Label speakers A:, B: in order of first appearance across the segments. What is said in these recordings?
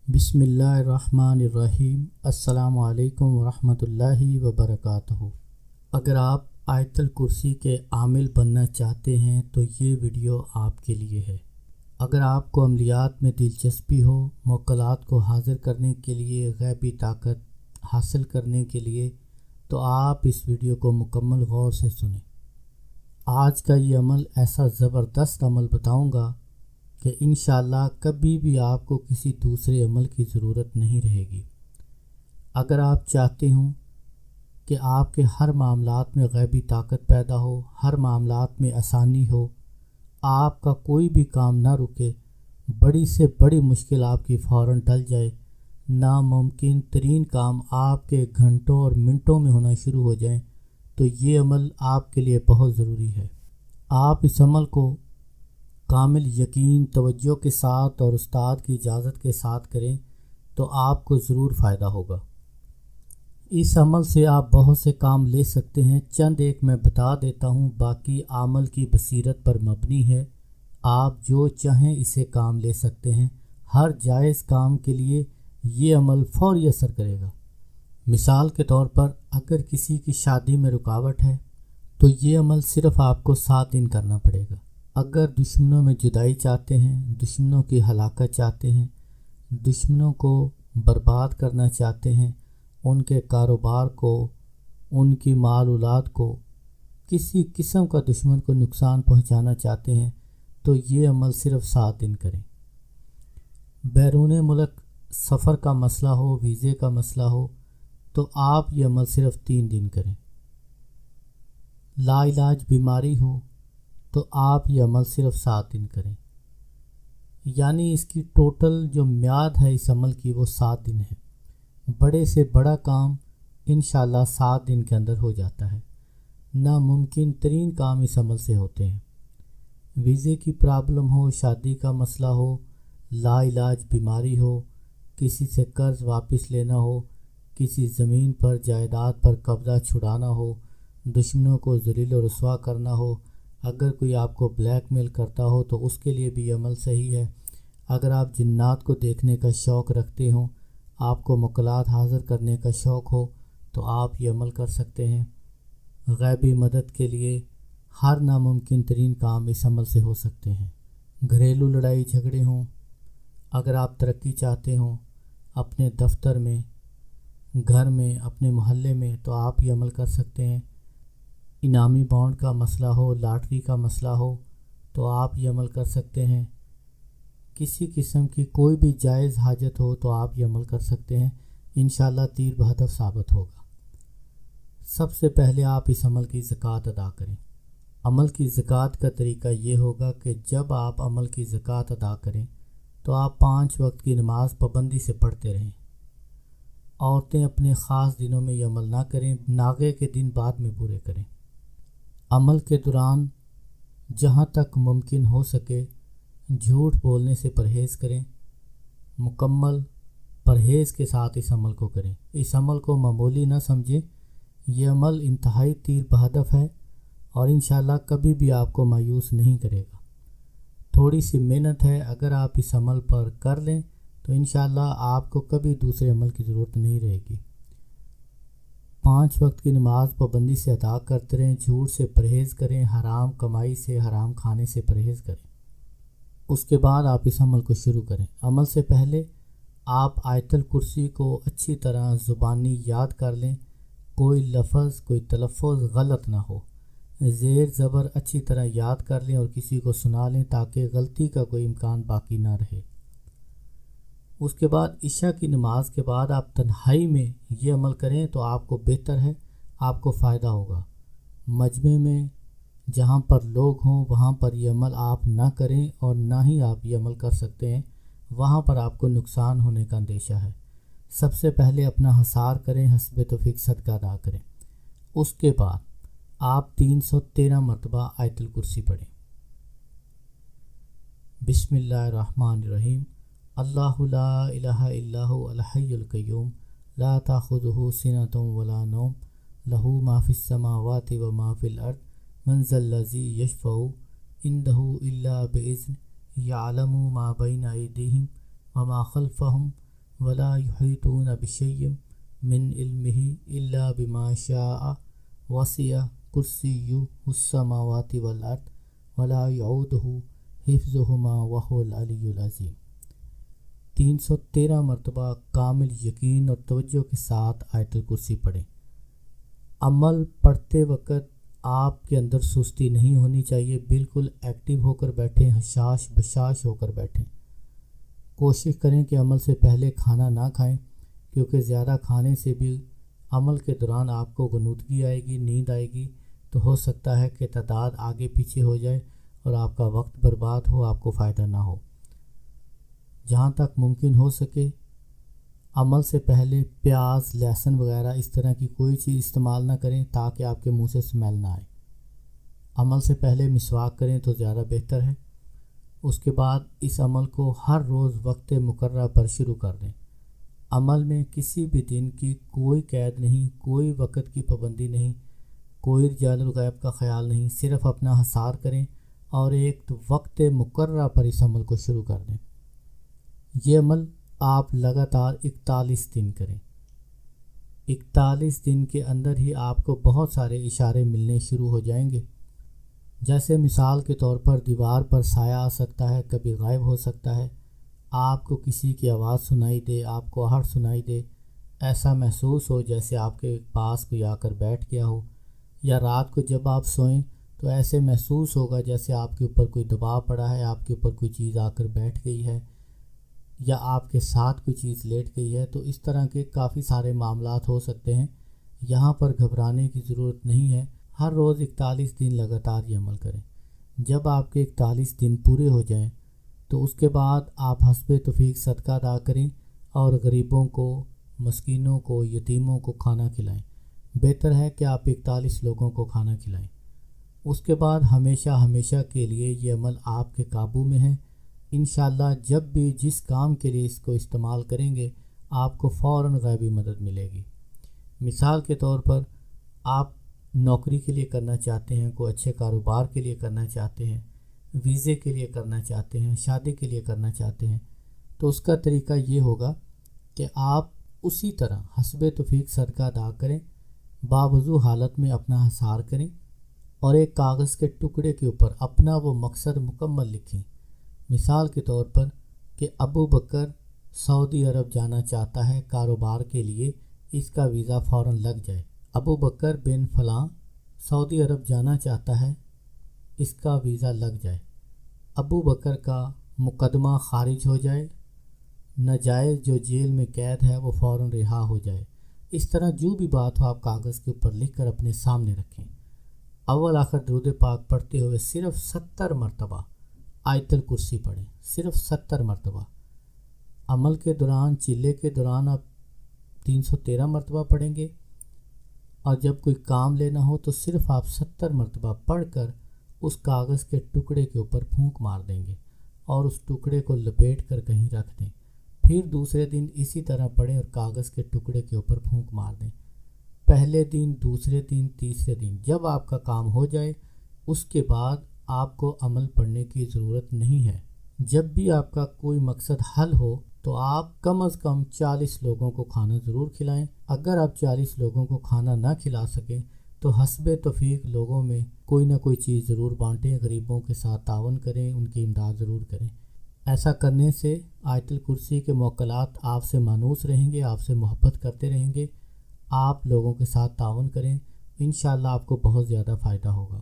A: بسم اللہ الرحمن الرحیم۔ السلام علیکم ورحمۃ اللہ وبرکاتہ۔ اگر آپ آیت الکرسی کے عامل بننا چاہتے ہیں تو یہ ویڈیو آپ کے لیے ہے۔ اگر آپ کو عملیات میں دلچسپی ہو، موکلات کو حاضر کرنے کے لیے، غیبی طاقت حاصل کرنے کے لیے، تو آپ اس ویڈیو کو مکمل غور سے سنیں۔ آج کا یہ عمل ایسا زبردست عمل بتاؤں گا کہ انشاءاللہ کبھی بھی آپ کو کسی دوسرے عمل کی ضرورت نہیں رہے گی۔ اگر آپ چاہتے ہوں کہ آپ کے ہر معاملات میں غیبی طاقت پیدا ہو، ہر معاملات میں آسانی ہو، آپ کا کوئی بھی کام نہ رکے، بڑی سے بڑی مشکل آپ کی فوراً ٹل جائے، ناممکن ترین کام آپ کے گھنٹوں اور منٹوں میں ہونا شروع ہو جائیں، تو یہ عمل آپ کے لیے بہت ضروری ہے۔ آپ اس عمل کو کامل یقین، توجہ کے ساتھ اور استاد کی اجازت کے ساتھ کریں تو آپ کو ضرور فائدہ ہوگا۔ اس عمل سے آپ بہت سے کام لے سکتے ہیں، چند ایک میں بتا دیتا ہوں، باقی عمل کی بصیرت پر مبنی ہے۔ آپ جو چاہیں اسے کام لے سکتے ہیں۔ ہر جائز کام کے لیے یہ عمل فوری اثر کرے گا۔ مثال کے طور پر اگر کسی کی شادی میں رکاوٹ ہے تو یہ عمل صرف آپ کو 7 دن کرنا پڑے گا۔ اگر دشمنوں میں جدائی چاہتے ہیں، دشمنوں کی ہلاکت چاہتے ہیں، دشمنوں کو برباد کرنا چاہتے ہیں، ان کے کاروبار کو، ان کی مال اولاد کو، کسی قسم کا دشمن کو نقصان پہنچانا چاہتے ہیں تو یہ عمل صرف 7 دن کریں۔ بیرون ملک سفر کا مسئلہ ہو، ویزے کا مسئلہ ہو تو آپ یہ عمل صرف 3 دن کریں۔ لا علاج بیماری ہو تو آپ یہ عمل صرف 7 دن کریں، یعنی اس کی ٹوٹل جو میعاد ہے اس عمل کی وہ 7 دن ہے۔ بڑے سے بڑا کام انشاءاللہ 7 دن کے اندر ہو جاتا ہے۔ ناممکن ترین کام اس عمل سے ہوتے ہیں۔ ویزے کی پرابلم ہو، شادی کا مسئلہ ہو، لا علاج بیماری ہو، کسی سے قرض واپس لینا ہو، کسی زمین پر جائیداد پر قبضہ چھڑانا ہو، دشمنوں کو ذلیل و رسوا کرنا ہو، اگر کوئی آپ کو بلیک میل کرتا ہو تو اس کے لیے بھی یہ عمل صحیح ہے۔ اگر آپ جنات کو دیکھنے کا شوق رکھتے ہوں، آپ کو موکلات حاضر کرنے کا شوق ہو تو آپ یہ عمل کر سکتے ہیں۔ غیبی مدد کے لیے ہر ناممکن ترین کام اس عمل سے ہو سکتے ہیں۔ گھریلو لڑائی جھگڑے ہوں، اگر آپ ترقی چاہتے ہوں اپنے دفتر میں، گھر میں، اپنے محلے میں تو آپ یہ عمل کر سکتے ہیں۔ انعامی بانڈ کا مسئلہ ہو، لاٹری کا مسئلہ ہو تو آپ یہ عمل کر سکتے ہیں۔ کسی قسم کی کوئی بھی جائز حاجت ہو تو آپ یہ عمل کر سکتے ہیں، انشاءاللہ تیر بہدف ثابت ہوگا۔ سب سے پہلے آپ اس عمل کی زکوٰۃ ادا کریں۔ عمل کی زکوٰۃ کا طریقہ یہ ہوگا کہ جب آپ عمل کی زکوٰۃ ادا کریں تو آپ 5 وقت کی نماز پابندی سے پڑھتے رہیں۔ عورتیں اپنے خاص دنوں میں یہ عمل نہ کریں، ناغے کے دن بعد میں پورے کریں۔ عمل کے دوران جہاں تک ممکن ہو سکے جھوٹ بولنے سے پرہیز کریں۔ مکمل پرہیز کے ساتھ اس عمل کو کریں۔ اس عمل کو معمولی نہ سمجھیں، یہ عمل انتہائی تیر بہدف ہے اور انشاءاللہ کبھی بھی آپ کو مایوس نہیں کرے گا۔ تھوڑی سی محنت ہے، اگر آپ اس عمل پر کر لیں تو انشاءاللہ آپ کو کبھی دوسرے عمل کی ضرورت نہیں رہے گی۔ 5 وقت کی نماز پابندی سے ادا کرتے رہیں، جھوٹ سے پرہیز کریں، حرام کمائی سے، حرام کھانے سے پرہیز کریں۔ اس کے بعد آپ اس عمل کو شروع کریں۔ عمل سے پہلے آپ آیت الکرسی کو اچھی طرح زبانی یاد کر لیں، کوئی لفظ، کوئی تلفظ غلط نہ ہو، زیر زبر اچھی طرح یاد کر لیں اور کسی کو سنا لیں تاکہ غلطی کا کوئی امکان باقی نہ رہے۔ اس کے بعد عشاء کی نماز کے بعد آپ تنہائی میں یہ عمل کریں تو آپ کو بہتر ہے، آپ کو فائدہ ہوگا۔ مجمع میں جہاں پر لوگ ہوں وہاں پر یہ عمل آپ نہ کریں اور نہ ہی آپ یہ عمل کر سکتے ہیں، وہاں پر آپ کو نقصان ہونے کا اندیشہ ہے۔ سب سے پہلے اپنا حصار کریں، حسب توفیق صدقہ ادا کریں۔ اس کے بعد آپ 313 مرتبہ آیت الکرسی پڑھیں۔ بسم اللہ الرحمن الرحیم۔ اللہ لا الہ الا هو الحی القیوم لا تاخذہ سنۃ ولا نوم لہ ما فی السماوات و ما فی الارض من ذا الذی یشفع عنده الا باذنہ یعلم ما بین ایدیہم وما خلفہم ولا یحیطون بشیء من علمہ الا بما شاء وسع کرسیہ السماوات والارض ولا یعودہ حفظہما وہو العلی العظیم۔ 313 مرتبہ کامل یقین اور توجہ کے ساتھ آیت الکرسی پڑھیں۔ عمل پڑھتے وقت آپ کے اندر سستی نہیں ہونی چاہیے، بالکل ایکٹیو ہو کر بیٹھیں، حشاش بشاش ہو کر بیٹھیں۔ کوشش کریں کہ عمل سے پہلے کھانا نہ کھائیں، کیونکہ زیادہ کھانے سے بھی عمل کے دوران آپ کو غنودگی آئے گی، نیند آئے گی، تو ہو سکتا ہے کہ تعداد آگے پیچھے ہو جائے اور آپ کا وقت برباد ہو، آپ کو فائدہ نہ ہو۔ جہاں تک ممکن ہو سکے عمل سے پہلے پیاز، لہسن وغیرہ اس طرح کی کوئی چیز استعمال نہ کریں تاکہ آپ کے منہ سے اسمیل نہ آئے۔ عمل سے پہلے مسواک کریں تو زیادہ بہتر ہے۔ اس کے بعد اس عمل کو ہر روز وقت مقررہ پر شروع کر دیں۔ عمل میں کسی بھی دن کی کوئی قید نہیں، کوئی وقت کی پابندی نہیں، کوئی رجال الغیب کا خیال نہیں، صرف اپنا حصار کریں اور ایک وقت مقررہ پر اس عمل کو شروع کر دیں۔ یہ عمل آپ لگاتار 41 دن کریں۔ 41 دن کے اندر ہی آپ کو بہت سارے اشارے ملنے شروع ہو جائیں گے، جیسے مثال کے طور پر دیوار پر سایہ آ سکتا ہے، کبھی غائب ہو سکتا ہے، آپ کو کسی کی آواز سنائی دے، آپ کو آہٹ سنائی دے، ایسا محسوس ہو جیسے آپ کے پاس کوئی آ کر بیٹھ گیا ہو، یا رات کو جب آپ سوئیں تو ایسے محسوس ہوگا جیسے آپ کے اوپر کوئی دباؤ پڑا ہے، آپ کے اوپر کوئی چیز آ کر بیٹھ گئی ہے، یا آپ کے ساتھ کوئی چیز لیٹ گئی ہے۔ تو اس طرح کے کافی سارے معاملات ہو سکتے ہیں، یہاں پر گھبرانے کی ضرورت نہیں ہے۔ ہر روز 41 دن لگاتار یہ عمل کریں۔ جب آپ کے 41 دن پورے ہو جائیں تو اس کے بعد آپ حسب توفیق صدقہ ادا کریں اور غریبوں کو، مسکینوں کو، یتیموں کو کھانا کھلائیں۔ بہتر ہے کہ آپ 41 لوگوں کو کھانا کھلائیں۔ اس کے بعد ہمیشہ کے لیے یہ عمل آپ کے قابو میں ہے۔ انشاءاللہ جب بھی جس کام کے لیے اس کو استعمال کریں گے آپ کو فوراً غیبی مدد ملے گی۔ مثال کے طور پر آپ نوکری کے لیے کرنا چاہتے ہیں، کوئی اچھے کاروبار کے لیے کرنا چاہتے ہیں، ویزے کے لیے کرنا چاہتے ہیں، شادی کے لیے کرنا چاہتے ہیں، تو اس کا طریقہ یہ ہوگا کہ آپ اسی طرح حسب توفیق صدقہ ادا کریں، باوضو حالت میں اپنا حصار کریں اور ایک کاغذ کے ٹکڑے کے اوپر اپنا وہ مقصد مکمل لکھیں۔ مثال کے طور پر کہ ابو بکر سعودی عرب جانا چاہتا ہے کاروبار کے لیے، اس کا ویزا فوراً لگ جائے۔ ابو بکر بن فلاں سعودی عرب جانا چاہتا ہے، اس کا ویزا لگ جائے۔ ابو بکر کا مقدمہ خارج ہو جائے، ناجائز جو جیل میں قید ہے وہ فوراً رہا ہو جائے۔ اس طرح جو بھی بات ہو آپ کاغذ کے اوپر لکھ کر اپنے سامنے رکھیں۔ اول آخر درود پاک پڑھتے ہوئے صرف 70 مرتبہ آیت الکرسی پڑھیں، صرف 70 مرتبہ۔ عمل کے دوران، چلے کے دوران آپ 313 مرتبہ پڑھیں گے، اور جب کوئی کام لینا ہو تو صرف آپ 70 مرتبہ پڑھ کر اس کاغذ کے ٹکڑے کے اوپر پھونک مار دیں گے اور اس ٹکڑے کو لپیٹ کر کہیں رکھ دیں۔ پھر دوسرے دن اسی طرح پڑھیں اور کاغذ کے ٹکڑے کے اوپر پھونک مار دیں۔ پہلے دن، دوسرے دن، تیسرے دن جب آپ کا کام ہو جائے اس کے بعد آپ کو عمل پڑھنے کی ضرورت نہیں ہے۔ جب بھی آپ کا کوئی مقصد حل ہو تو آپ کم از کم 40 لوگوں کو کھانا ضرور کھلائیں۔ اگر آپ 40 لوگوں کو کھانا نہ کھلا سکیں تو حسب توفیق لوگوں میں کوئی نہ کوئی چیز ضرور بانٹیں، غریبوں کے ساتھ تعاون کریں، ان کی امداد ضرور کریں۔ ایسا کرنے سے آیت الکرسی کے موکلات آپ سے مانوس رہیں گے، آپ سے محبت کرتے رہیں گے۔ آپ لوگوں کے ساتھ تعاون کریں، انشاءاللہ آپ کو بہت زیادہ فائدہ ہوگا۔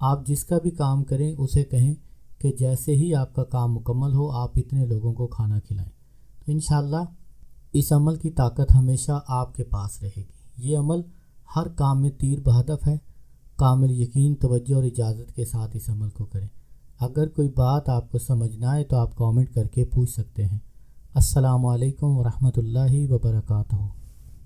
A: آپ جس کا بھی کام کریں اسے کہیں کہ جیسے ہی آپ کا کام مکمل ہو آپ اتنے لوگوں کو کھانا کھلائیں، تو انشاءاللہ اس عمل کی طاقت ہمیشہ آپ کے پاس رہے گی۔ یہ عمل ہر کام میں تیر بہدف ہے۔ کامل یقین، توجہ اور اجازت کے ساتھ اس عمل کو کریں۔ اگر کوئی بات آپ کو سمجھ نہ آئے تو آپ کامنٹ کر کے پوچھ سکتے ہیں۔ السلام علیکم ورحمۃ اللہ وبرکاتہ۔